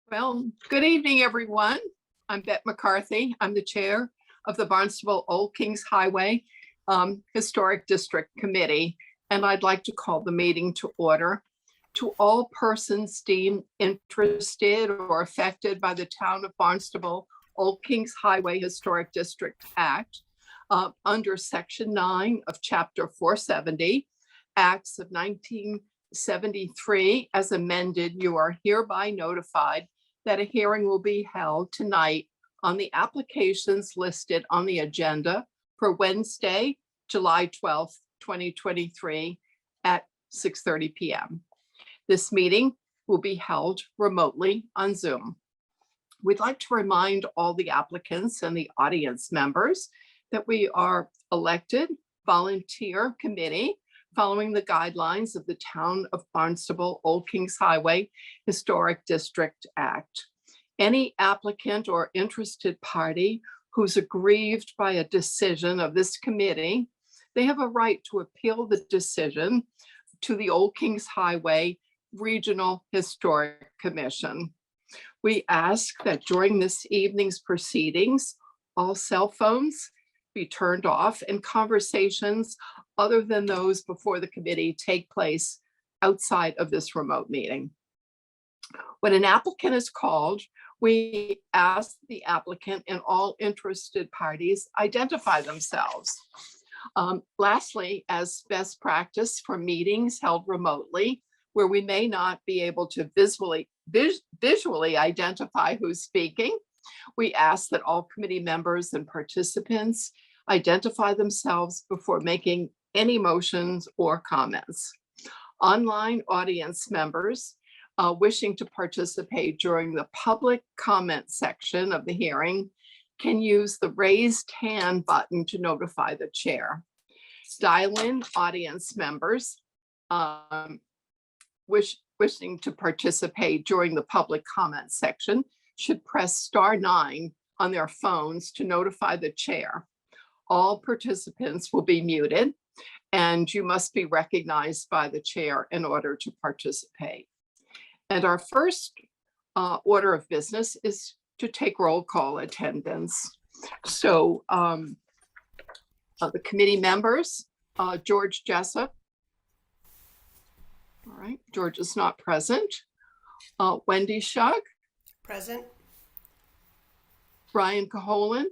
Well, good evening, everyone. I'm Bette McCarthy. I'm the chair of the Barnstable Old Kings Highway Historic District Committee, and I'd like to call the meeting to order. To all persons deemed interested or affected by the Town of Barnstable Old Kings Highway Historic District Act, under Section 9 of Chapter 470, Acts of 1973, as amended, you are hereby notified that a hearing will be held tonight on the applications listed on the agenda for Wednesday, July 12th, 2023 at 6:30 p.m. This meeting will be held remotely on Zoom. We'd like to remind all the applicants and the audience members that we are elected volunteer committee following the guidelines of the Town of Barnstable Old Kings Highway Historic District Act. Any applicant or interested party who's aggrieved by a decision of this committee, they have a right to appeal the decision to the Old Kings Highway Regional Historic Commission. We ask that during this evening's proceedings, all cell phones be turned off and conversations other than those before the committee take place outside of this remote meeting. When an applicant is called, we ask the applicant and all interested parties identify themselves. Lastly, as best practice for meetings held remotely, where we may not be able to visually identify who's speaking, we ask that all committee members and participants identify themselves before making any motions or comments. Online audience members wishing to participate during the public comment section of the hearing can use the raised hand button to notify the chair. Dial-in audience members wishing to participate during the public comment section should press *9 on their phones to notify the chair. All participants will be muted, and you must be recognized by the chair in order to participate. And our first order of business is to take roll call attendance. So the committee members, George Jessup. All right, George is not present. Wendy Shug. Present. Brian Caholen.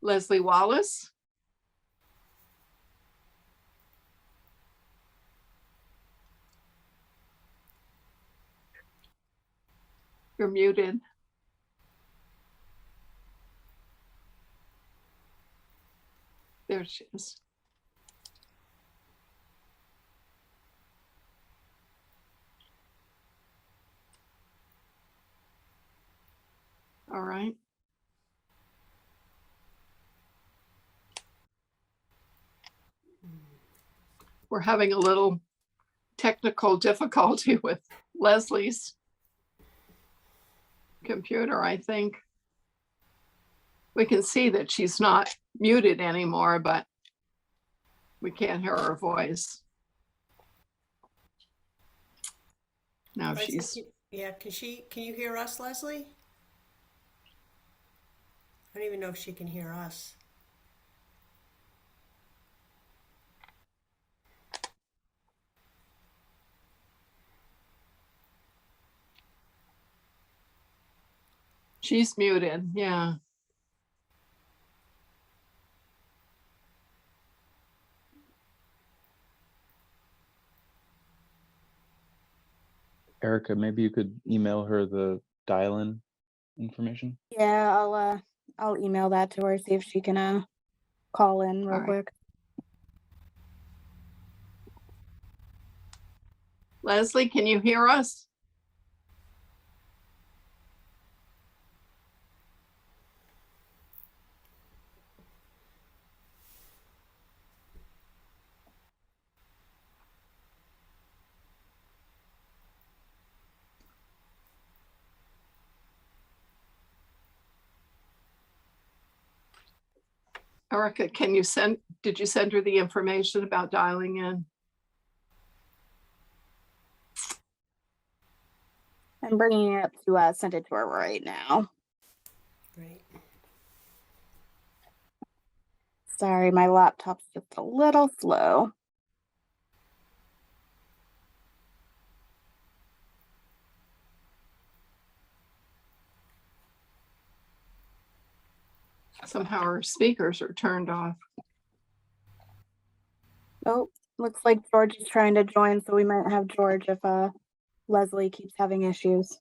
Leslie Wallace. You're muted. There she is. All right. We're having a little technical difficulty with Leslie's computer, I think. We can see that she's not muted anymore, but we can't hear her voice. Now she's... Yeah, can you hear us, Leslie? I don't even know if she can hear us. She's muted, yeah. Erica, maybe you could email her the dial-in information. Yeah, I'll email that to her, see if she can call in real quick. Leslie, can you hear us? Erica, did you send her the information about dialing in? I'm bringing it up to send it to her right now. Great. Sorry, my laptop's just a little slow. Somehow our speakers are turned off. Oh, looks like George is trying to join, so we might have George if Leslie keeps having issues.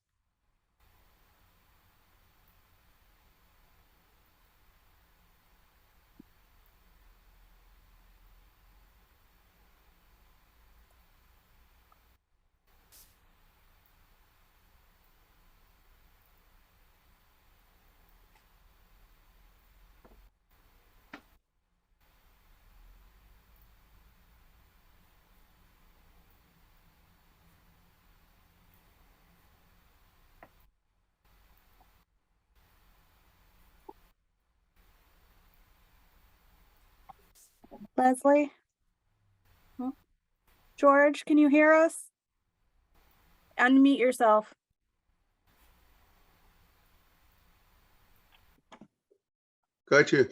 Leslie? Oh. George, can you hear us? Unmute yourself. Got you.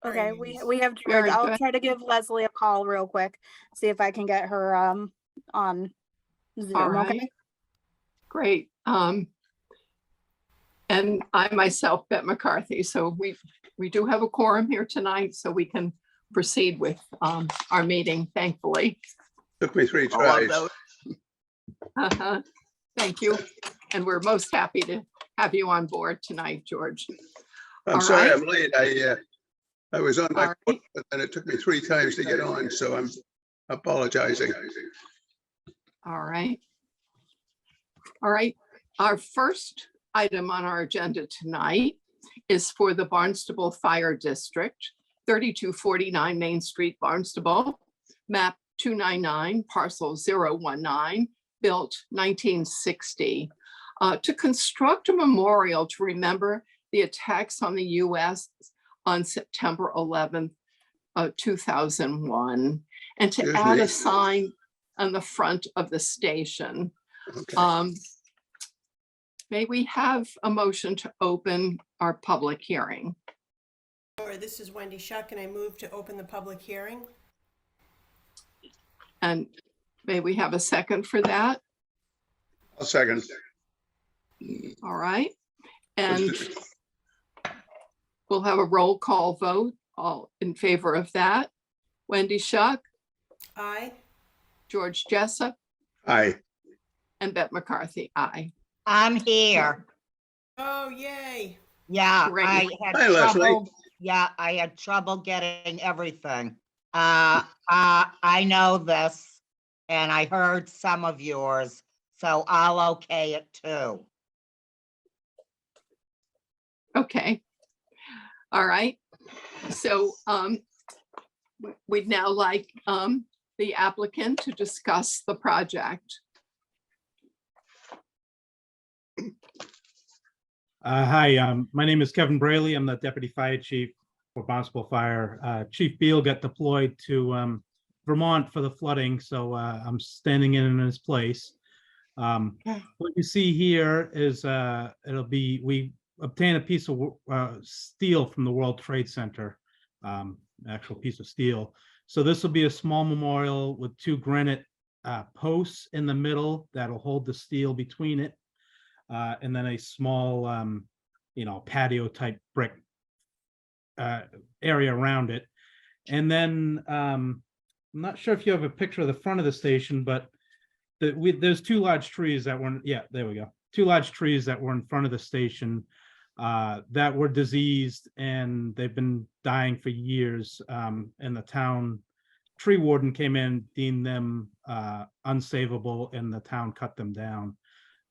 Okay, Very we have George. Very I'll good. try to give Leslie a call real quick, see if I can get her on Zoom, All right. okay? Great. And I myself, Bette McCarthy. So we do have a quorum here tonight, so we can proceed with our meeting, thankfully. Took me 3 All of tries. those. Thank you. And we're most happy to have you on board tonight, George. I'm All sorry right. I'm late. I was on my All foot, right. but then it took me 3 times to get on, so I'm apologizing. All right. All right. Our first item on our agenda tonight is for the Barnstable Fire District, 3249 Main Street, Barnstable, map 299, parcel 019, built 1960, to construct a memorial to remember the attacks on the US on September 11th, 2001, and to Excuse add me. a sign on the front of the station. Okay. May we have a motion to open our public hearing? Sure, this is Wendy Shuck, and I move to open the public hearing. And may we have a second for that? I'll second. All right. And we'll have a roll call vote. All in favor of that. Wendy Shuck, Aye. George Jessup, Aye. and Bette McCarthy. Aye. I'm here. Oh, yay. Yeah, Great. I had Hi, Leslie. trouble. Yeah, I had trouble getting everything. I know this, and I heard some of yours, so I'll okay it too. Okay. All right. So we'd now like the applicant to discuss the project. Hi, my name is Kevin Braley. I'm the Deputy Fire Chief for Barnstable Fire. Chief Beal got deployed to Vermont for the flooding, so I'm standing in his place. What you see here is we obtained a piece of steel from the World Trade Center, actual piece of steel. So this will be a small memorial with 2 granite posts in the middle that'll hold the steel between it. And then a small, patio type brick area around it. And then I'm not sure if you have a picture of the front of the station, but there's 2 large trees that were, there we go. 2 large trees that were in front of the station that were diseased, and they've been dying for years. And the town tree warden came in, deemed them unsavable, and the town cut them down.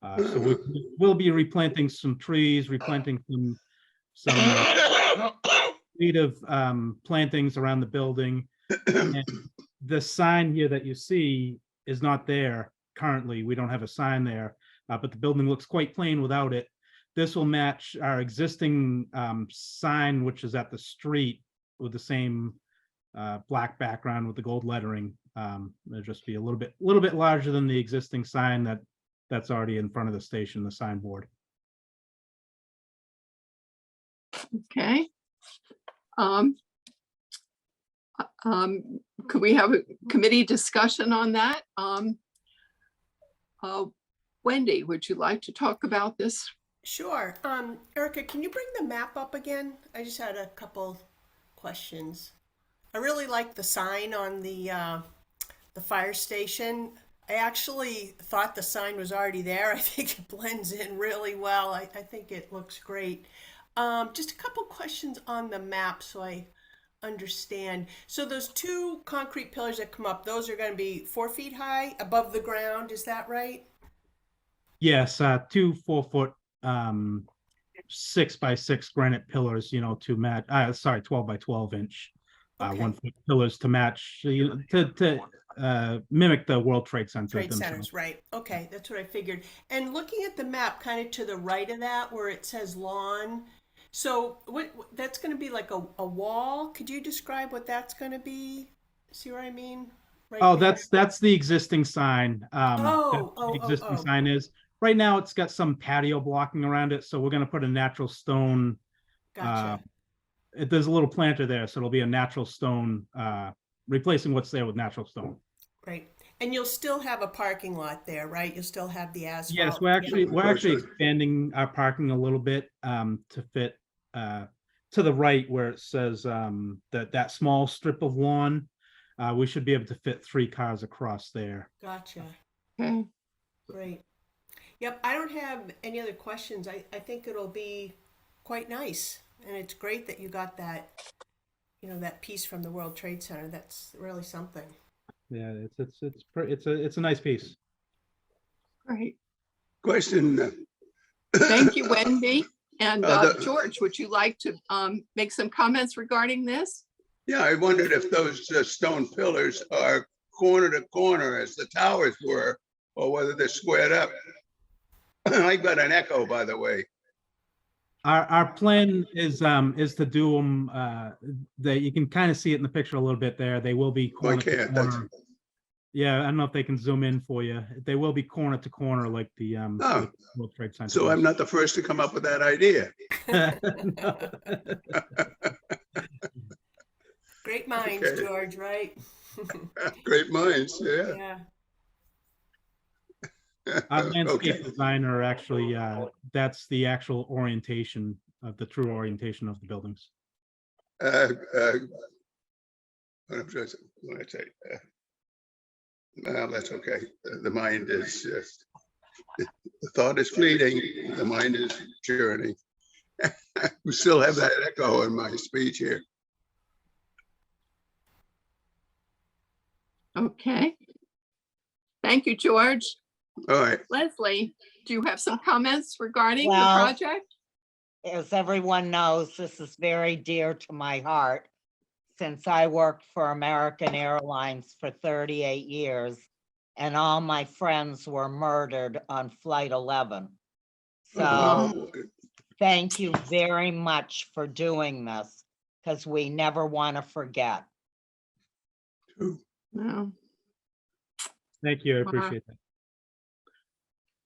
So we'll be replanting some trees, replanting some native plantings around the building. And the sign here that you see is not there currently. We don't have a sign there, but the building looks quite plain without it. This will match our existing sign, which is at the street with the same black background with the gold lettering. It'll just be a little bit larger than the existing sign that that's already in front of the station, the signboard. Okay. Could we have a committee discussion on that? Wendy, would you like to talk about this? Sure. Erica, can you bring the map up again? I just had a couple questions. I really like the sign on the fire station. I actually thought the sign was already there. I think it blends in really well. I think it looks great. Just a couple questions on the map so I understand. So those two concrete pillars that come up, those are going to be 4 feet high above the ground. Is that right? Yes, 2 4-foot 6x6 granite pillars, to match. Sorry, 12 by 12 inch, Okay. 1 foot pillars to match, to mimic the World Trade Center Trade themselves. centers, right. Okay, that's what I figured. And looking at the map, kind of to the right of that, where it says lawn, so that's going to be like a wall. Could you describe what that's going to be? See what I mean? Right Oh, there. that's the existing sign. Oh, The existing oh. sign is right now. It's got some patio blocking around it, so we're going to put a natural stone. Gotcha. There's a little planter there, so it'll be a natural stone, replacing what's there with natural stone. Great. And you'll still have a parking lot there, right? You'll still have the asphalt. Yes, we're actually expanding our parking a little bit to fit to the right where it says that small strip of lawn. We should be able to fit 3 cars across there. Gotcha. Okay. Great. Yep, I don't have any other questions. I think it'll be quite nice. And it's great that you got that, that piece from the World Trade Center. That's really something. Yeah, it's a nice piece. Great. Question. Thank you, Wendy. And The- George, would you like to make some comments regarding this? Yeah, I wondered if those stone pillars are corner to corner as the towers were, or whether they're squared up. I got an echo, by the way. Our plan is to do them. That you can kind of see it in the picture a little bit there. They will be corner to can't, that's- corner. Yeah, I don't know if they can zoom in for you. They will be corner to corner like the like World Trade Center. So I'm not the first to come up with that idea. Great minds, Okay. George, right? Great minds, yeah. Yeah. Our landscape Okay. designer actually, that's the actual orientation of the true orientation of the buildings. What I'm trying to what I say. Well, that's okay. The mind is just, the thought is fleeting, the mind is journeying. We still have that echo in my speech here. Okay. Thank you, George. All right, Leslie, do you have some comments regarding the Well, project? As everyone knows, this is very dear to my heart since I worked for American Airlines for 38 years and all my friends were murdered on Flight 11. So Oh, thank you very much for doing this because we never want to forget. No. Thank you, I appreciate that.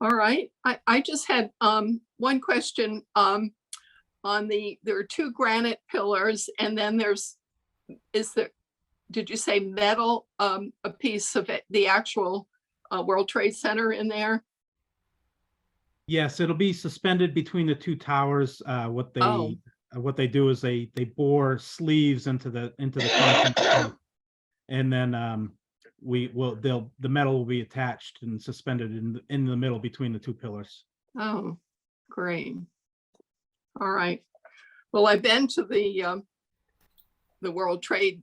All right. I just had one question on there are 2 granite pillars and then did you say metal, a piece of it, the actual World Trade Center in there? Yes, it'll be suspended between the 2 towers. What they do is they bore sleeves into the concrete, and then the metal will be attached and suspended in the middle between the 2 pillars. Oh, great. All right. Well, I've been to the World Trade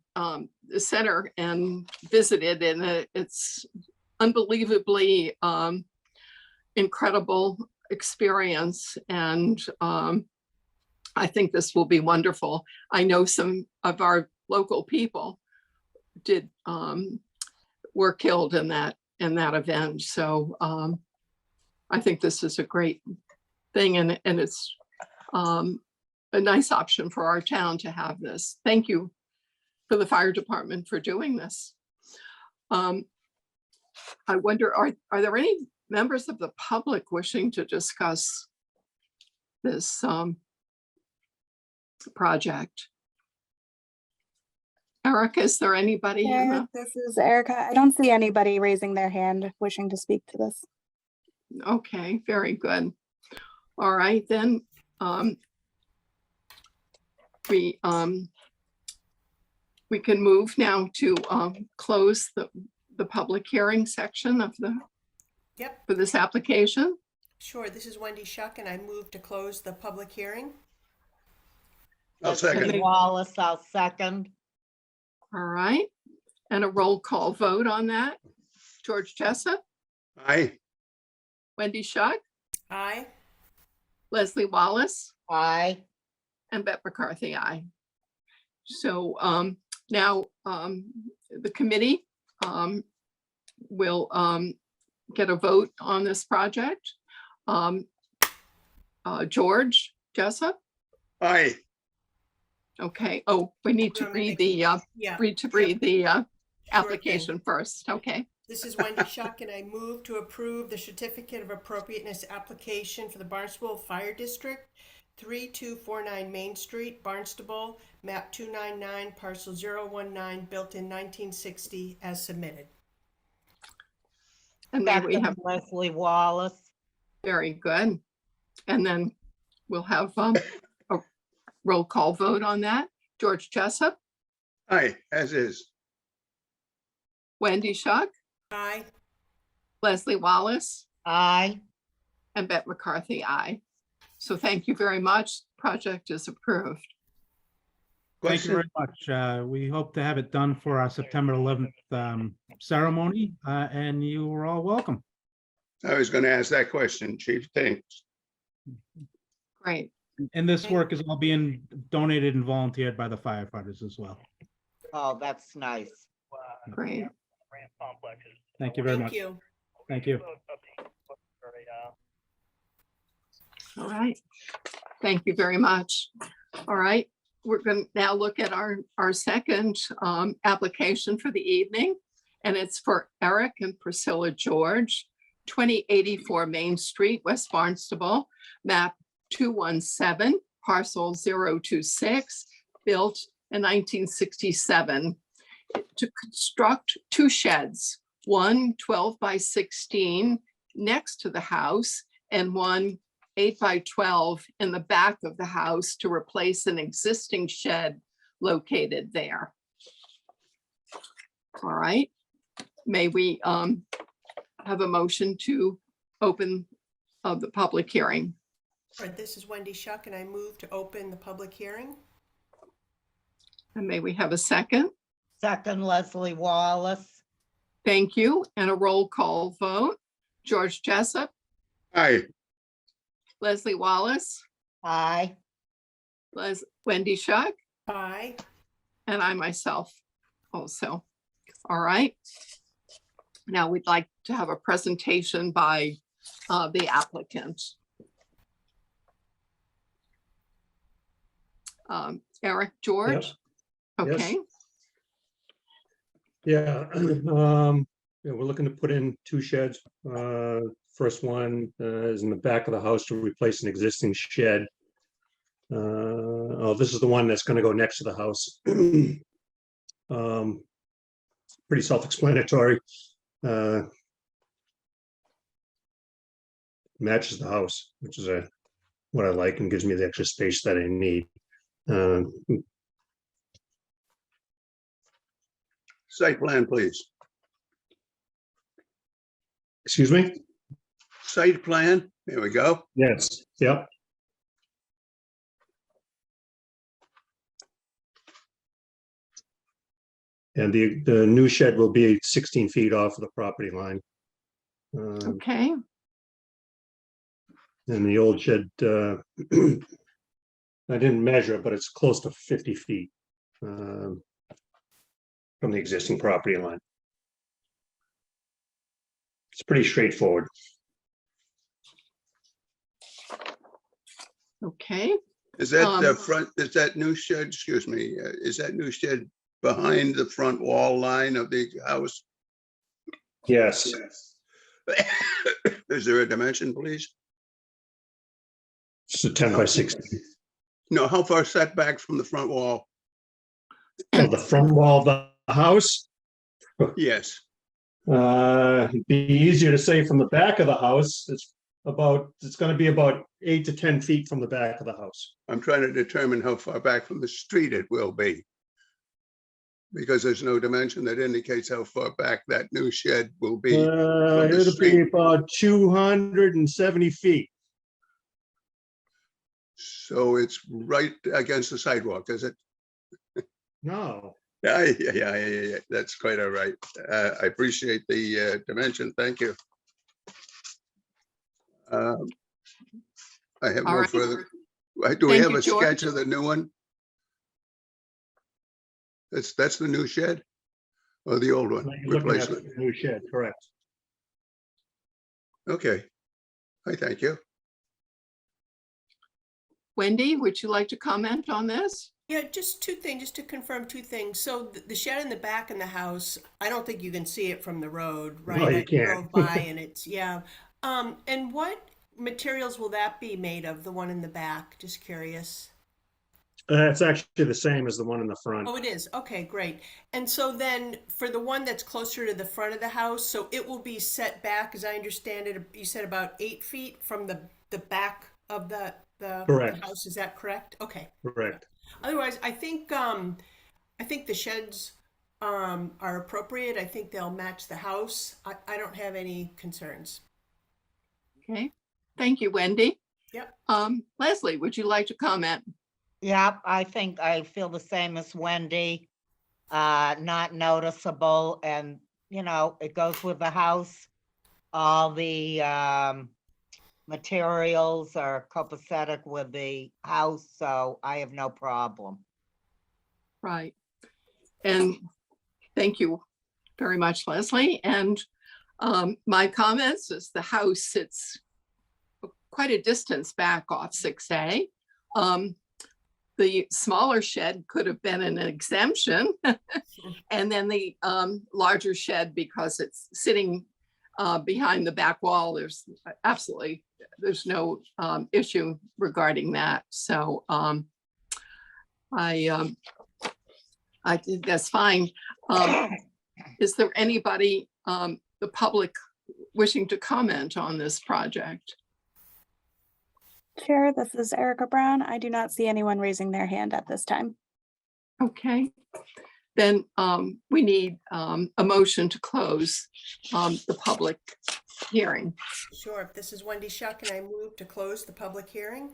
Center and visited, and it's unbelievably incredible experience. And I think this will be wonderful. I know some of our local people were killed in that event. So I think this is a great thing, and it's a nice option for our town to have this. Thank you for the fire department for doing this. I wonder, are there any members of the public wishing to discuss this project? Erica, is there anybody? in Yeah, this is Erica. I don't see anybody raising their hand wishing to speak to this. Okay, very good. All right, then. We can move now to close the public hearing section of Yep, for this application. sure. This is Wendy Shuck, and I move to close the public hearing. I'll second. Leslie Wallace, I'll second. All right, and a roll call vote on that. George Jessup, Aye. Wendy Shuck, Aye. Leslie Wallace, Aye. and Beth McCarthy, aye. So now the committee will get a vote on this project. George Jessup, Aye. okay. Oh, we need to Wanna read make- the Yeah. read the Sure thing. application first. Okay. This is Wendy Shuck, and I move to approve the certificate of appropriateness application for the Barnstable Fire District, 3249 Main Street, Barnstable, map 299, parcel 019, built in 1960, as submitted. And then we Second, have, Leslie Wallace. very good. And then we'll have a roll call vote on that. George Jessup, Aye, as is. Wendy Shuck, Aye. Leslie Wallace, Aye. and Beth McCarthy, aye. So thank you very much. Project is approved. Thank you Question? very much. We hope to have it done for our September 11th ceremony, and you are all welcome. I was going to ask that question, Chief. Thanks. Great. And this work is all being donated and volunteered by the firefighters as well. Oh, that's nice. Great. Thank you very Thank much. you. Thank you. All right. Thank you very much. All right. We're going to now look at our second application for the evening. And it's for Eric and Priscilla George, 2084 Main Street, West Barnstable, map 217, parcel 026, built in 1967, to construct two sheds, one 12 by 16 next to the house and one 8 by 12 in the back of the house to replace an existing shed located there. All right. May we have a motion to open the public hearing? All right, this is Wendy Shuck, and I move to open the public hearing. And may we have a second? Second, Leslie Wallace. Thank you. And a roll call vote. George Jessup, Aye. Leslie Wallace, Aye. Wendy Shuck, Aye. and I myself also. All right. Now we'd like to have a presentation by the applicant. Eric, George? Okay, Yeah, yeah, we're looking to put in two sheds. First one is in the back of the house to replace an existing shed. Oh, this is the one that's gonna go next to the house. Pretty self-explanatory. Matches the house, which is what I like and gives me the extra space that I need. Site plan, please. Excuse me? Site plan. There we go. Yes, yep. And the new shed will be 16 feet off of the property line. okay, And the old shed, I didn't measure, but it's close to 50 feet from the existing property line. It's pretty straightforward. okay. Is that the Um, front, is that new shed, excuse me, is that new shed behind the front wall line of the house? Yes, Is there a dimension, please? It's a 10 by 16. No, how far setback from the front wall? Oh, the front wall of the house? Yes, It'd be easier to say from the back of the house. It's gonna be about 8 to 10 feet from the back of the house. I'm trying to determine how far back from the street it will be. Because there's no dimension that indicates how far back that new shed will be. the It'll be street. about 270 feet. So it's right against the sidewalk, is it? No, Yeah, that's quite all right. I appreciate the dimension, thank you. I have All no right. further. Do we Thank have you, a sketch George. of the new one? That's the new shed? Or the old one, you're looking at replacement? the new shed, correct? Okay. I thank you. Wendy, would you like to comment on this? Yeah, just two things, just to confirm two things. So the shed in the back in the house, I don't think you can see it from the road, right? No, you I can't. drove by and it's, yeah. And what materials will that be made of, the one in the back? Just curious. It's actually the same as the one in the front. Oh, it is. Okay, great. And so then for the one that's closer to the front of the house, so it will be set back, as I understand it, you said about 8 feet from the back of the Correct. house. Is that correct? Okay. Correct. Otherwise, I think the sheds are appropriate. I think they'll match the house. I don't have any concerns. Okay, thank you, Wendy. Yep. Leslie, would you like to comment? Yep, I think I feel the same as Wendy. Not noticeable and, it goes with the house. All the materials are copacetic with the house, so I have no problem. Right. And thank you very much, Leslie. And my comments is the house sits quite a distance back off 6A. The smaller shed could have been an exemption. And then the larger shed, because it's sitting behind the back wall, there's no issue regarding that. So I think that's fine. Is there anybody, the public, wishing to comment on this project? Chair, this is Erica Brown. I do not see anyone raising their hand at this time. Okay, then we need a motion to close the public hearing. Sure. This is Wendy Shuck, and I move to close the public hearing.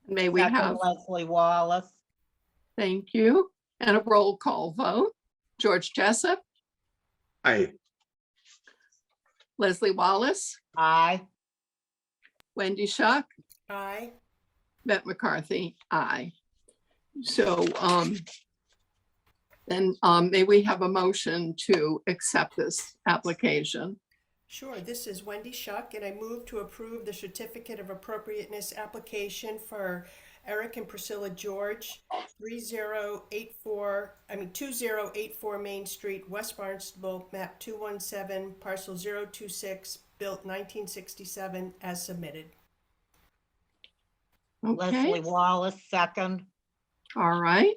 May we Second, have, Leslie Wallace. thank you, and a roll call vote. George Jessup, Aye. Leslie Wallace, Aye. Wendy Shuck, Aye. Bette McCarthy, aye. So then may we have a motion to accept this application? Sure. This is Wendy Shuck, and I move to approve the certificate of appropriateness application for Eric and Priscilla George, 2084 Main Street, West Barnstable, map 217, parcel 026, built 1967, as submitted. Okay, Leslie Wallace, second. all right.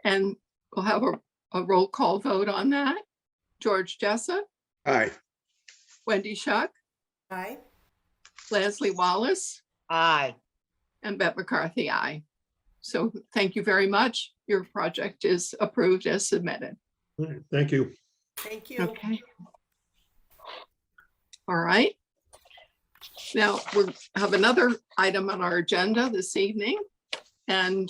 And we'll have a roll call vote on that. George Jessup, Aye. Wendy Shuck, Aye. Leslie Wallace, Aye. and Bette McCarthy, aye. So thank you very much. Your project is approved as submitted. Thank you. Thank you. Okay. All right. Now we have another item on our agenda this evening, and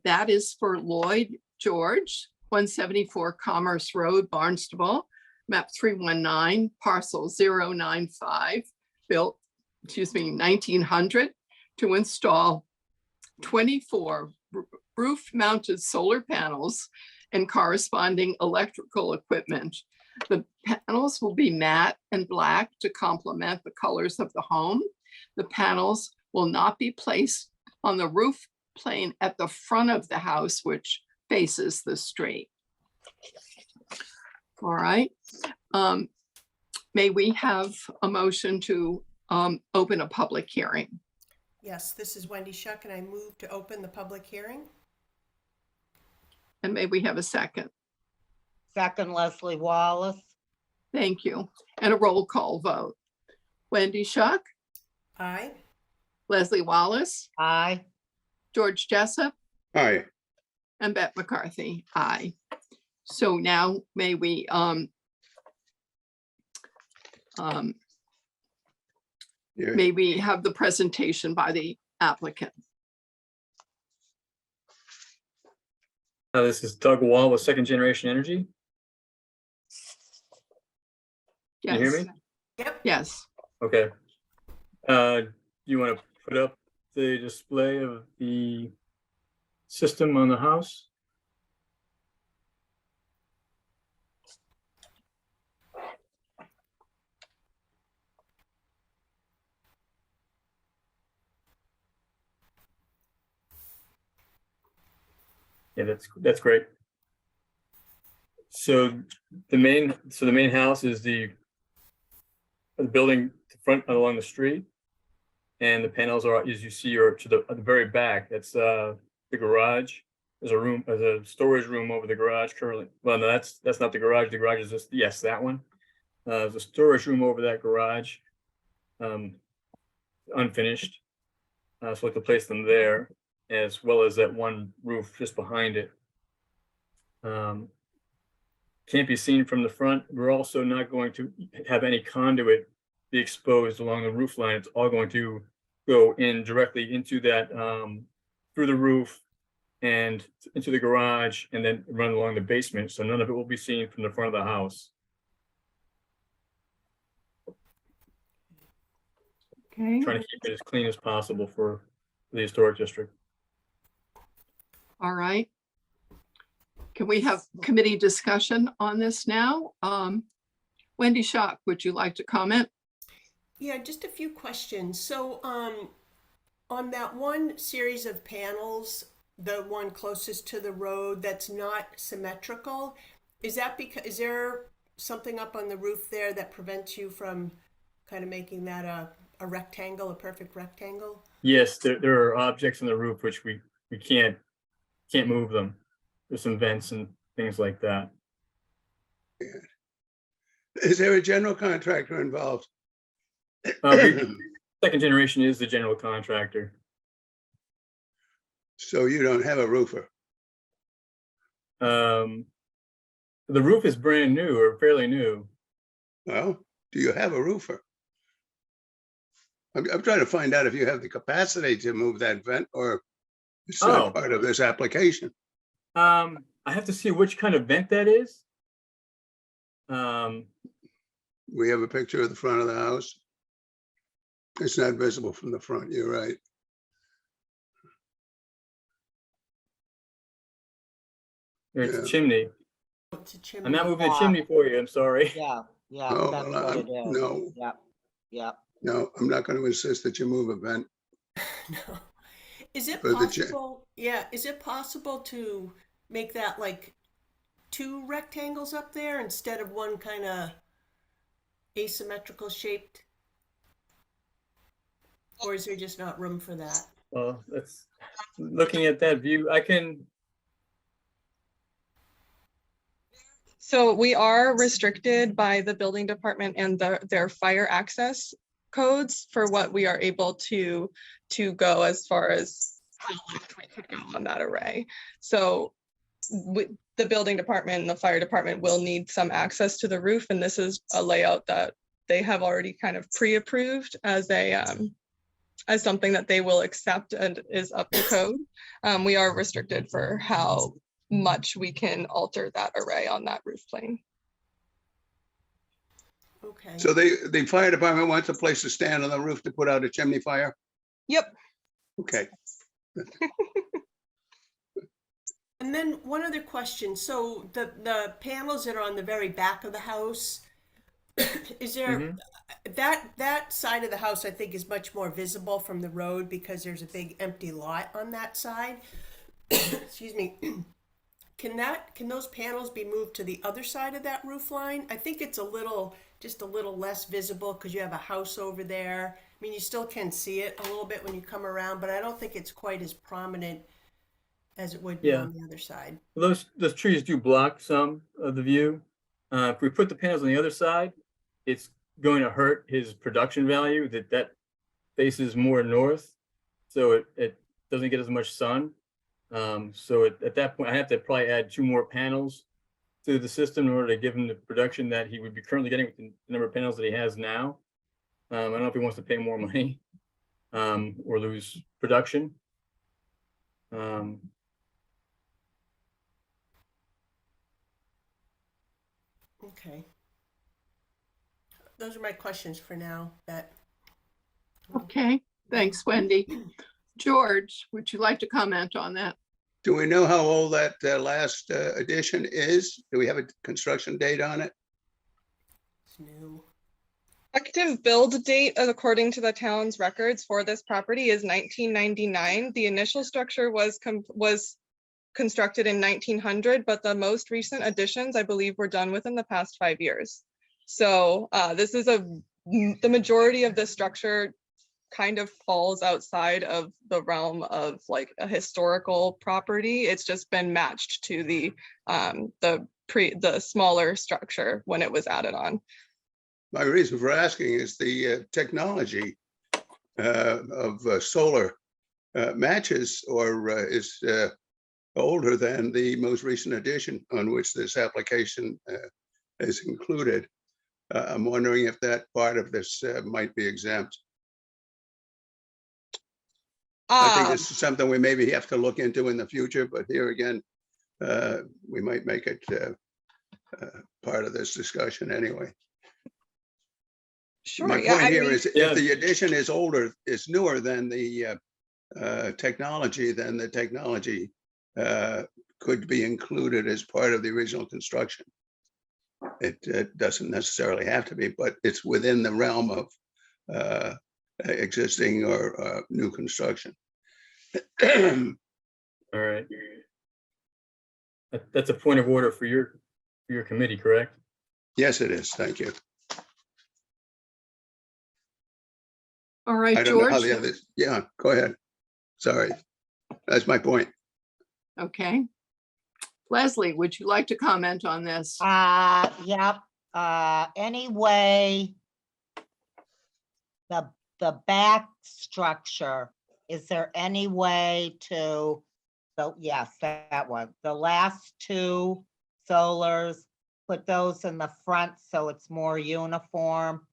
that is for Lloyd George, 174 Commerce Road, Barnstable, map 319, parcel 095, built, 1900, to install 24 roof-mounted solar panels and corresponding electrical equipment. The panels will be matte and black to complement the colors of the home. The panels will not be placed on the roof plane at the front of the house, which faces the street. All right. May we have a motion to open a public hearing? Yes, this is Wendy Shuck, and I move to open the public hearing. And may we have a second? Second, Leslie Wallace. Thank you. And a roll call vote. Wendy Shuck, Aye. Leslie Wallace, Aye. George Jessup, Aye. and Bette McCarthy. Aye. So now may we Yeah. may we have the presentation by the applicant? This is Doug Wall with Second Generation Energy. Can you hear Yes. me? Yep. Yes. Okay. You want to put up the display of the system on the house? Yeah, that's great. So the main house is the building front along the street, and the panels are, as you see, are to the very back. That's the garage. There's a storage room over the garage currently. Well, no, that's not the garage. The garage is just, yes, that one. There's a storage room over that garage, unfinished. So I'd like to place them there, as well as that one roof just behind it. Can't be seen from the front. We're also not going to have any conduit be exposed along the roof line. It's all going to go in directly into that, through the roof and into the garage, and then run along the basement. So none of it will be seen from the front of the house. Okay. Trying to keep it as clean as possible for the historic district. All right. Can we have committee discussion on this now? Wendy Shuck, would you like to comment? Yeah, just a few questions. So, on that one series of panels, the one closest to the road that's not symmetrical, is there something up on the roof there that prevents you from kind of making that a rectangle, a perfect rectangle? Yes, there are objects on the roof which we can't move them. There's some vents and things like that. Is there a general contractor involved? Second Generation is the general contractor. So you don't have a roofer? The roof is brand new or fairly new. Well, do you have a roofer? I'm trying to find out if you have the capacity to move that vent, or it's Oh. not part of this application. I have to see which kind of vent that is. We have a picture of the front of the house. It's not visible from the front, you're right. It's Yeah. a chimney. It's a chimney. I'm not moving the chimney for you, I'm sorry. Yeah, yeah, Oh, that's well, what it is. no. Yep, yep. No, I'm not going to insist that you move a vent. No. Is it For the cha- possible? Yeah, is it possible to make that like two rectangles up there instead of one kind of asymmetrical shaped? Or is there just not room for that? Well, that's looking at that view. I can. So we are restricted by the building department and their fire access codes for what we are able to go as far as how long we could go on that array. So the building department and the fire department will need some access to the roof, and this is a layout that they have already kind of pre-approved as as something that they will accept and is up to code. We are restricted for how much we can alter that array on that roof plane. Okay. So the fire department wants a place to stand on the roof to put out a chimney fire? Yep. Okay. And then one other question. So the panels that are on the very back of the house, is there that side of the house I think is much more visible from the road because there's a big empty lot on that side. Excuse me. Can those panels be moved to the other side of that roof line? I think it's a little just a little less visible because you have a house over there. I mean, you still can see it a little bit when you come around, but I don't think it's quite as prominent as it would be Yeah. on the other side. Those trees do block some of the view. If we put the panels on the other side, it's going to hurt his production value. That faces more north, so it doesn't get as much sun. So at that point, I have to probably add 2 more panels to the system in order to give him the production that he would be currently getting with the number of panels that he has now. I don't know if he wants to pay more money or lose production. Okay. Those are my questions for now, Bet. Okay, thanks, Wendy. George, would you like to comment on that? Do we know how old that last addition is? Do we have a construction date on it? It's new. Active build date, according to the town's records for this property, is 1999. The initial structure was constructed in 1900, but the most recent additions, I believe, were done within the past 5 years. So this is the majority of this structure kind of falls outside of the realm of like a historical property. It's just been matched to the smaller structure when it was added on. My reason for asking is the technology of solar matches or is older than the most recent edition on which this application is included. I'm wondering if that part of this might be exempt. I think this is something we maybe have to look into in the future, but here again, we might make it part of this discussion anyway. Sure. My Yeah, point I here mean, is if the addition is older, is newer than the technology, then the technology could be included as part of the original construction. It doesn't necessarily have to be, but it's within the realm of existing or new construction. All right. That's a point of order for your committee, correct? Yes, it is. Thank you. All right, I don't know how George. the others, yeah, go ahead. Sorry. That's my point. Okay. Leslie, would you like to comment on this? Yep. Anyway, the back structure, is there any way to, so yes, that one, the last 2 solars, put those in the front so it's more uniform?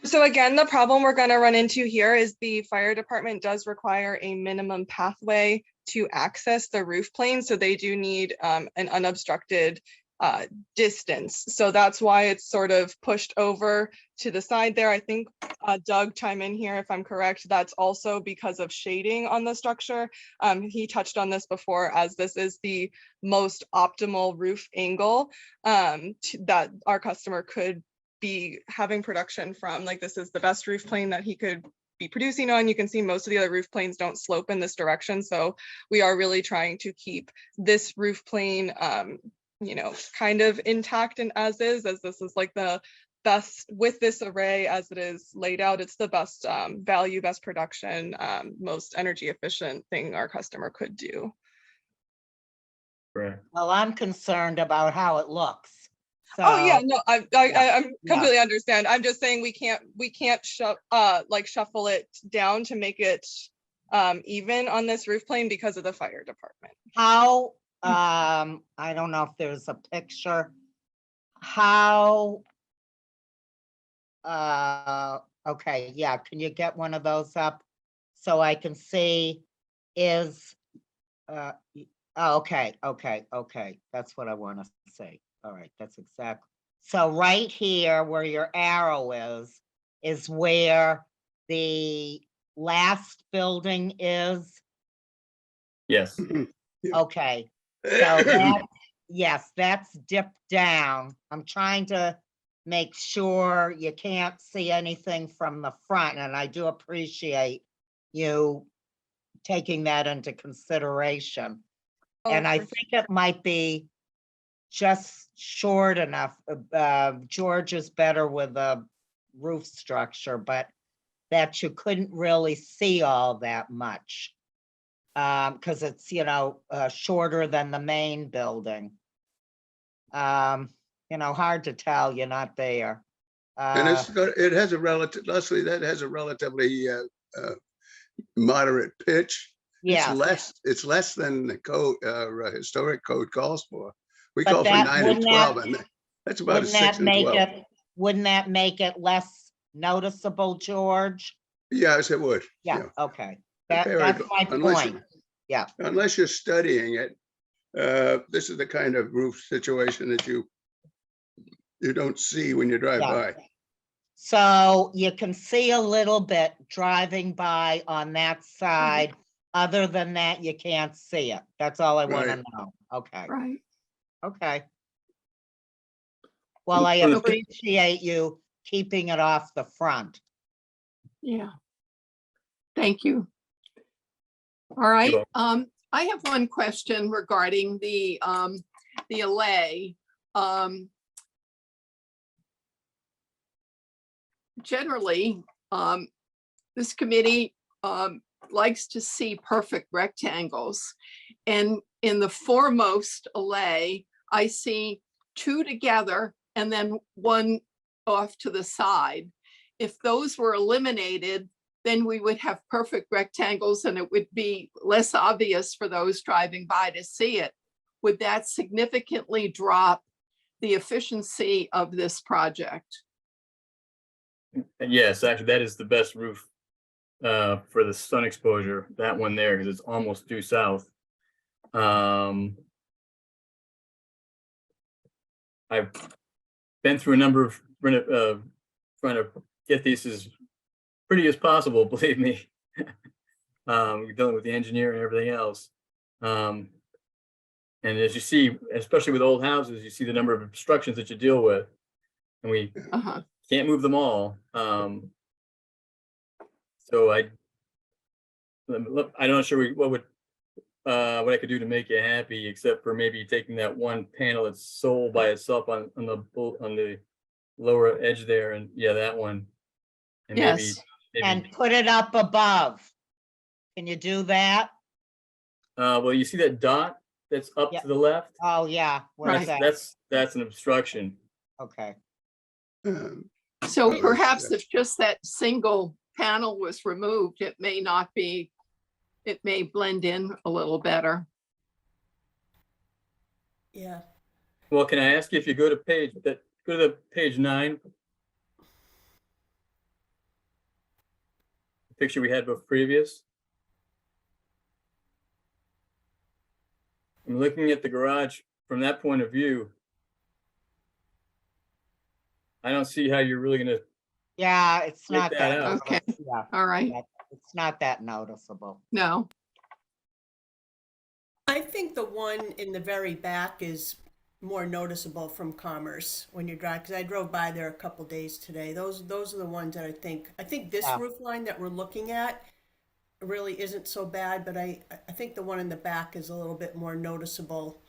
so again, the problem we're going to run into here is the fire department does require a minimum pathway to access the roof plane. So they do need an unobstructed distance. So that's why it's sort of pushed over to the side there. I think Doug, chime in here if I'm correct. That's also because of shading on the structure. He touched on this before, as this is the most optimal roof angle that our customer could be having production from. Like, this is the best roof plane that he could be producing on. You can see most of the other roof planes don't slope in this direction. So we are really trying to keep this roof plane you know, kind of intact and as this is like the best with this array as it is laid out. It's the best value, best production, most energy efficient thing our customer could do. Right. Well, I'm concerned about how it looks. So, Oh yeah, no, I'm yeah. completely understand. I'm just saying we can't like shuffle it down to make it even on this roof plane because of the fire department. How, I don't know if there's a picture, how, okay, yeah, can you get one of those up so I can see is, oh, okay, that's what I want to see. All right, that's exactly. So right here where your arrow is where the last building is. Yes. Okay, so that, yes, that's dipped down. I'm trying to make sure you can't see anything from the front, and I do appreciate you taking that into consideration. Oh, And I for think it might be just short enough. George is better with a roof structure, but that you couldn't really see all that much. Because it's, shorter than the main building. Hard to tell, you're not there. And it has a relative, Leslie, that has a relatively moderate pitch. Yeah. It's less than the code, historic code calls for. We But call for that- 9 and wouldn't that- 12, and that's about a Wouldn't 6 that and make 12. wouldn't that make it less noticeable, George? Yes, it would. Yeah, okay. Very That's good. my Unless you- point. Yeah. Unless you're studying it, this is the kind of roof situation that you don't see when you drive Yeah. by. So you can see a little bit driving by on that side. Other than that, you can't see it. That's all I want to Right. know. Okay, Right. okay. Well, I From the- appreciate you keeping it off the front. Yeah. Thank you. All right, welcome. I have one question regarding the alley. Generally, this committee likes to see perfect rectangles. And in the foremost alley, I see 2 together and then 1 off to the side. If those were eliminated, then we would have perfect rectangles and it would be less obvious for those driving by to see it. Would that significantly drop the efficiency of this project? And yes, actually, that is the best roof for the sun exposure, that one there, because it's almost due south. I've been through a number of trying to get these as pretty as possible, believe me. Dealing with the engineer and everything else. And as you see, especially with old houses, you see the number of obstructions that you deal with. And we Uh-huh. can't move them all. So I'm not sure what I could do to make you happy, except for maybe taking that one panel that's sold by itself on the lower edge there, and yeah, that one. And Yes. And put it up above. Can you do that? Well, you see that dot that's up Yeah. to the left? Oh, yeah. What is that? That's an obstruction. Okay. So Well, perhaps yes. if just that single panel was removed, it may not be, it may blend in a little better. Yeah. Well, can I ask you if you go to the page 9? The picture we had before previous. I'm looking at the garage from that point of view. I don't see how you're really gonna, Yeah, it's Take not that that. out. Okay. Yeah, All right. it's not that noticeable. No. I think the one in the very back is more noticeable from Commerce when you drive, because I drove by there a couple days today. Those are the ones that I think this Yeah. roof line that we're looking at really isn't so bad, but I think the one in the back is a little bit more noticeable.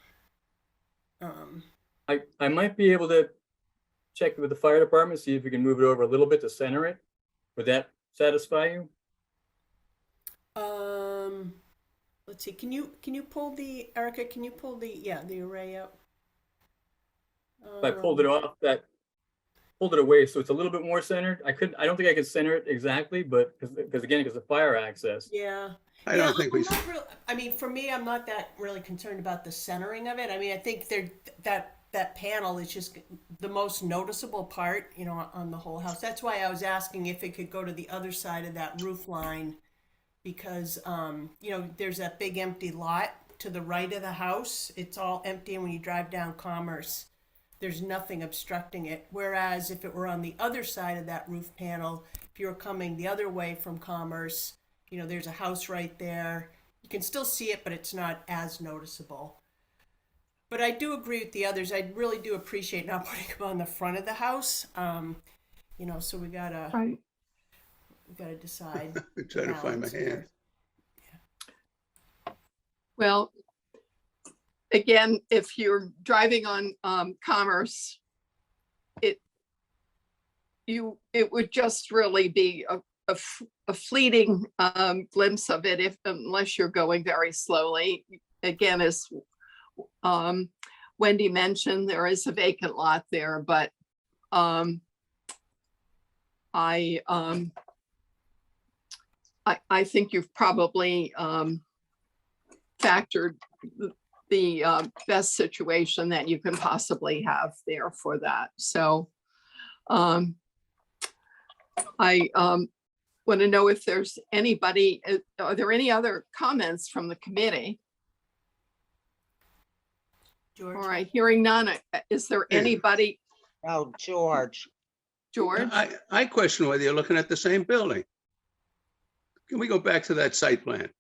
I might be able to check with the fire department, see if we can move it over a little bit to center it. Would that satisfy you? Let's see, can you pull the, Erica, can you pull the array up? If I pulled it off, pulled it away, so it's a little bit more centered. I don't think I could center it exactly, but because of fire access. Yeah. I don't think we, I'm not I mean, for me, I'm not that really concerned about the centering of it. I mean, I think that panel is just the most noticeable part, on the whole house. That's why I was asking if it could go to the other side of that roof line, because there's that big empty lot to the right of the house. It's all empty, and when you drive down Commerce, there's nothing obstructing it. Whereas if it were on the other side of that roof panel, if you were coming the other way from Commerce, there's a house right there. You can still see it, but it's not as noticeable. But I do agree with the others. I really do appreciate not putting them on the front of the house. So we gotta decide. I'm trying to find my balance here. hand. Well, again, if you're driving on Commerce, it would just really be a fleeting glimpse of it unless you're going very slowly. Again, as Wendy mentioned, there is a vacant lot there, but I think you've probably factored the best situation that you can possibly have there for that. So I want to know if there's anybody, are there any other comments from the committee? George? All right, hearing none. Is there anybody? Oh, George. George? I question whether you're looking at the same building. Can we go back to that site plan?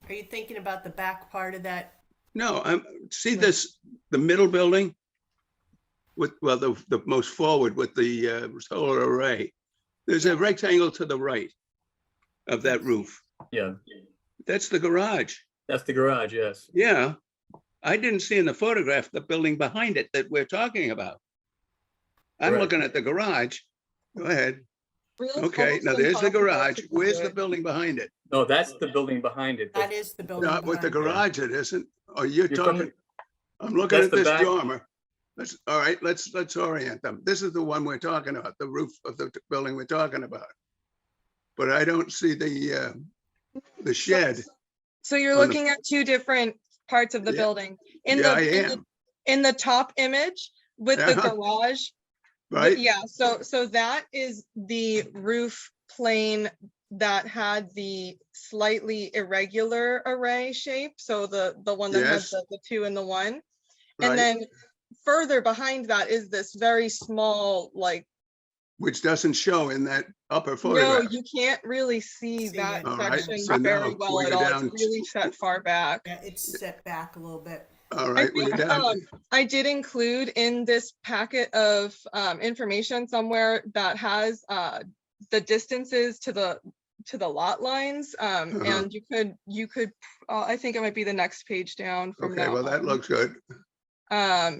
Are you thinking about the back part of that? No, see this, the middle building with, well, the most forward with the solar array. There's a rectangle to the right of that roof. Yeah, That's the garage. that's the garage, yes. Yeah. I didn't see in the photograph the building behind it that we're talking about. I'm Right. looking at the garage. Go ahead. Really Okay, close now and there's the possible garage. to Where's the good. building behind it? No, that's the building behind it. That is the building. Not with the behind it. garage, it isn't. Oh, you're You're talking, talking- I'm looking That's at the this back. dormer. All right, let's orient them. This is the one we're talking about, the roof of the building we're talking about. But I don't see the shed. So you're on the- looking at two different parts of the Yeah. building. Yeah, I am, In the top image with the Uh-huh. garage. right? Yeah, so that is the roof plane that had the slightly irregular array shape. So the one that has Yes. the two and the one. Right, And then further behind that is this very small, like, which doesn't show in that upper no, photograph. you can't really see See that it. All right, section so very now well we're at all. down- It's really set far back. Yeah, it's set back a little bit. All right, we're think, down. I did include in this packet of information somewhere that has the distances to the lot lines. And you could, I think it might be the next page down from Okay, well, that one. looks good.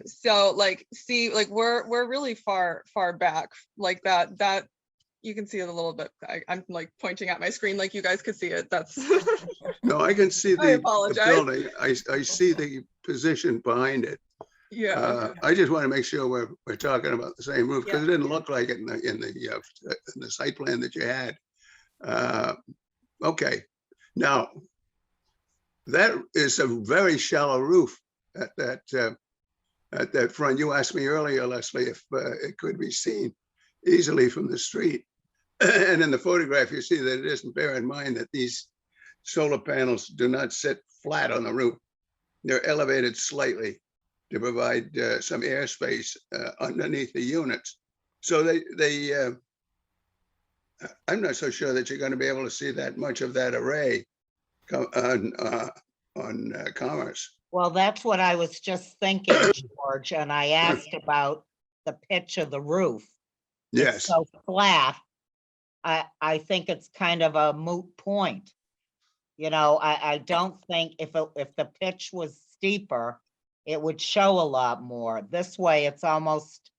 So like, see, like we're really far back like that. You can see it a little bit. I'm like pointing at my screen like you guys could see it. That's No, I can see I the apologize. building. I see the position behind it. yeah. I just want to make sure we're talking about the same roof, because Yeah. it didn't look like it in the site plan that you had. Okay, now, that is a very shallow roof at that front. You asked me earlier, Leslie, if it could be seen easily from the street. And in the photograph, you see that it isn't. Bear in mind that these solar panels do not sit flat on the roof. They're elevated slightly to provide some airspace underneath the units. So I'm not so sure that you're going to be able to see that much of that array on Commerce. Well, that's what I was just thinking, George, and I asked about the pitch of the roof. It's Yes, so flat, I think it's kind of a moot point. You know, I don't think if the pitch was steeper, it would show a lot more. This way, it's almost,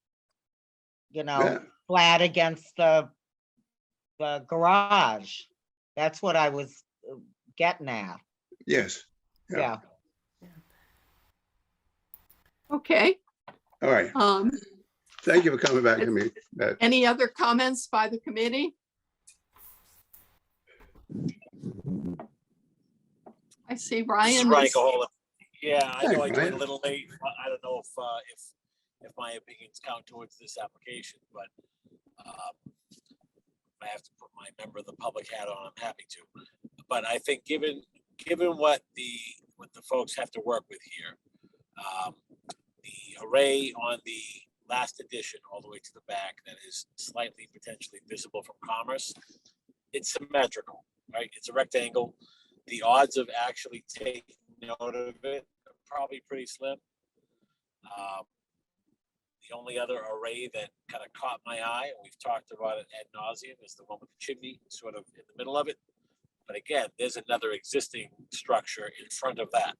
Yeah. flat against the garage. That's what I was getting at. yes. Yeah. Yeah. Okay. All right. Thank you for coming back to me. Any other comments by the committee? I see Ryan. Ryan is- Cahola. Yeah, I Hey, know I joined Ryan. a little late. I don't know if my opinions count towards this application, but I have to put my member of the public hat on. I'm happy to. But I think given what the folks have to work with here, the array on the last edition all the way to the back that is slightly potentially visible from Commerce, it's symmetrical, right? It's a rectangle. The odds of actually taking note of it are probably pretty slim. The only other array that kind of caught my eye, and we've talked about it ad nauseum, is the one with the chimney sort of in the middle of it. But again, there's another existing structure in front of that.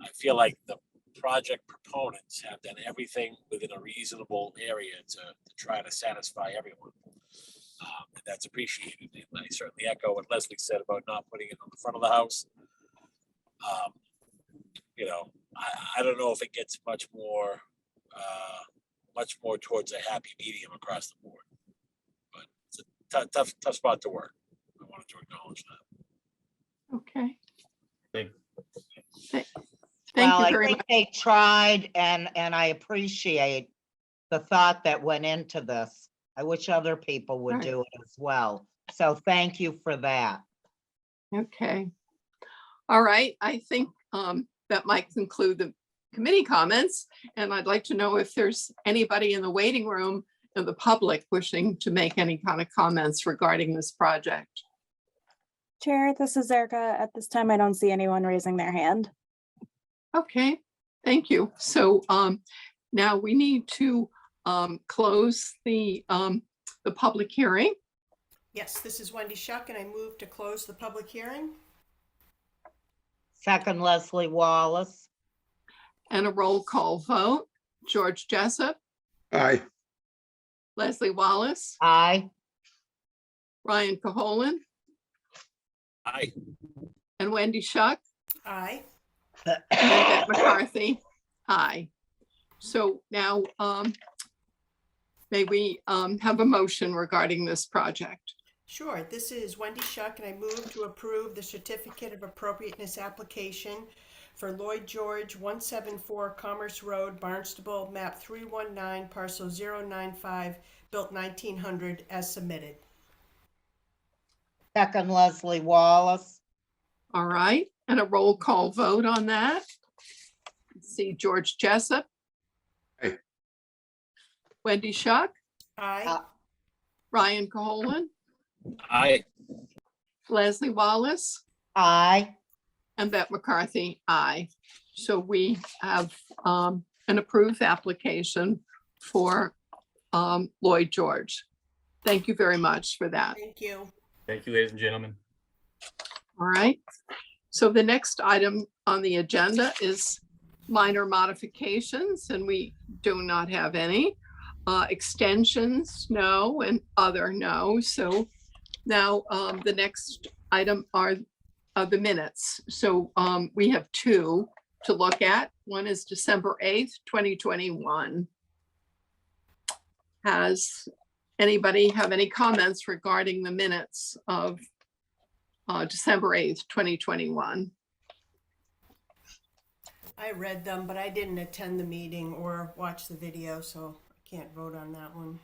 I feel like the project proponents have done everything within a reasonable area to try to satisfy everyone. And that's appreciated. And I certainly echo what Leslie said about not putting it on the front of the house. You know, I don't know if it gets much more towards a happy medium across the board. But it's a tough spot to work. I wanted to acknowledge that. Okay. Thank- Thank Well, you I very think much. they tried and I appreciate the thought that went into this. I wish other people would Right. do it as well. So thank you for that. Okay. All right, I think that might conclude the committee comments. And I'd like to know if there's anybody in the waiting room in the public wishing to make any kind of comments regarding this project. Chair, this is Erica. At this time, I don't see anyone raising their hand. Okay, thank you. So now we need to close the public hearing. Yes, this is Wendy Shuck, and I move to close the public hearing. Second, Leslie Wallace. And a roll call vote. George Jessup, Aye. Leslie Wallace, Aye. Ryan Caholen, Aye. and Wendy Shuck, Aye. and Beth McCarthy. Aye. So now may we have a motion regarding this project? Sure, this is Wendy Shuck, and I move to approve the certificate of appropriateness application for Lloyd George, 174 Commerce Road, Barnstable, map 319, parcel 095, built 1900, as submitted. Second, Leslie Wallace. All right, and a roll call vote on that. Let's see, George Jessup. Aye. Wendy Shuck, Aye. Ryan Caholen, Aye. Leslie Wallace, Aye. and Beth McCarthy. Aye. So we have an approved application for Lloyd George. Thank you very much for that. Thank you. Thank you, ladies and gentlemen. All right. So the next item on the agenda is minor modifications, and we do not have any. Extensions, no, and other, no. So now the next item are the minutes. So we have two to look at. One is December 8th, 2021. Has anybody have any comments regarding the minutes of December 8th, 2021? I read them, but I didn't attend the meeting or watch the video, so I can't vote on that one.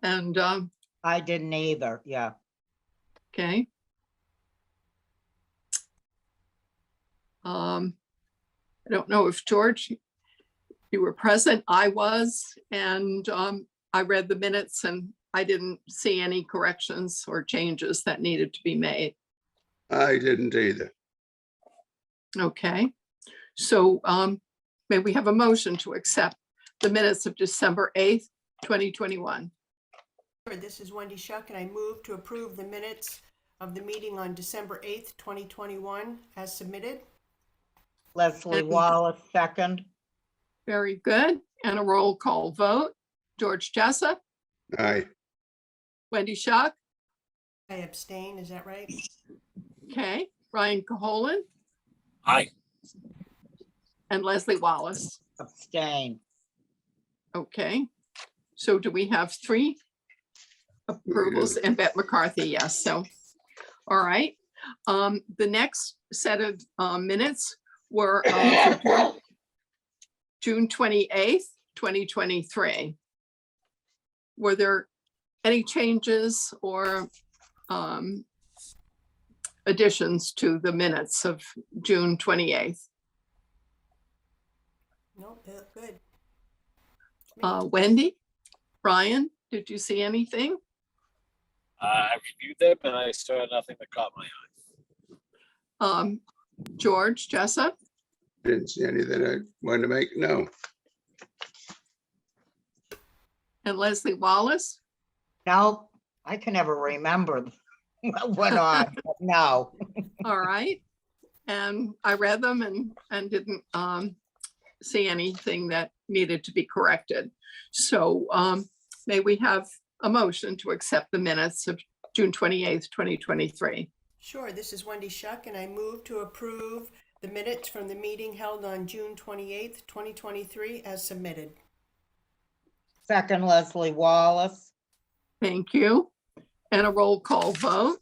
And I didn't either. Yeah. okay. I don't know if George, you were present. I was, and I read the minutes and I didn't see any corrections or changes that needed to be made. I didn't either. Okay, so may we have a motion to accept the minutes of December 8th, 2021? This is Wendy Shuck, and I move to approve the minutes of the meeting on December 8th, 2021, as submitted. Leslie And- Wallace, second. Very good. And a roll call vote. George Jessup, Aye. Wendy Shuck, I abstain, is that right? okay, Ryan Caholen, Aye. and Leslie Wallace. Abstain. Okay, so do we have three approvals? And Beth McCarthy, yes, so, all right. The next set of minutes were for June 28th, 2023. Were there any changes or additions to the minutes of June 28th? No, they look good. Wendy, Brian, did you see anything? I reviewed them and I saw nothing that caught my eye. George Jessup, Didn't see anything I wanted to make, no. and Leslie Wallace. Nope, I can never remember what went on, but no. All right. And I read them and didn't see anything that needed to be corrected. So may we have a motion to accept the minutes of June 28th, 2023. Sure, this is Wendy Shuck, and I move to approve the minutes from the meeting held on June 28th, 2023 as submitted. Second, Leslie Wallace. Thank you. And a roll call vote.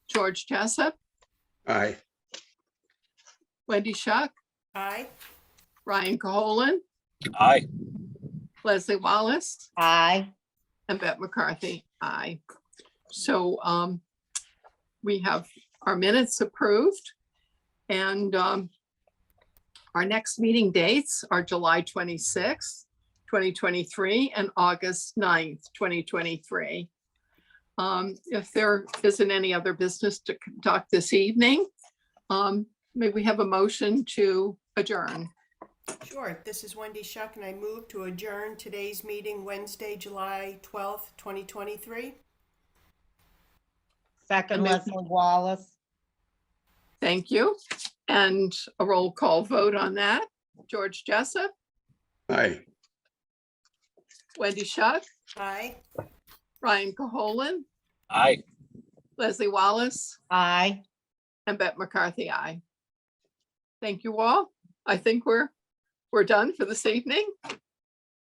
George Jessup, Aye. Wendy Shuck, Aye. Ryan Caholen, Aye. Leslie Wallace, Aye. and Bette McCarthy. Aye. So we have our minutes approved. And our next meeting dates are July 26th, 2023 and August 9th, 2023. If there isn't any other business to conduct this evening, may we have a motion to adjourn? Sure, this is Wendy Shuck, and I move to adjourn today's meeting Wednesday, July 12th, 2023. Second, And Leslie Wallace. Thank you. And a roll call vote on that. George Jessup, Aye. Wendy Shuck, Aye. Ryan Caholen, Aye. Leslie Wallace, Aye. and Bette McCarthy. Aye. Thank you all. I think we're done for this evening.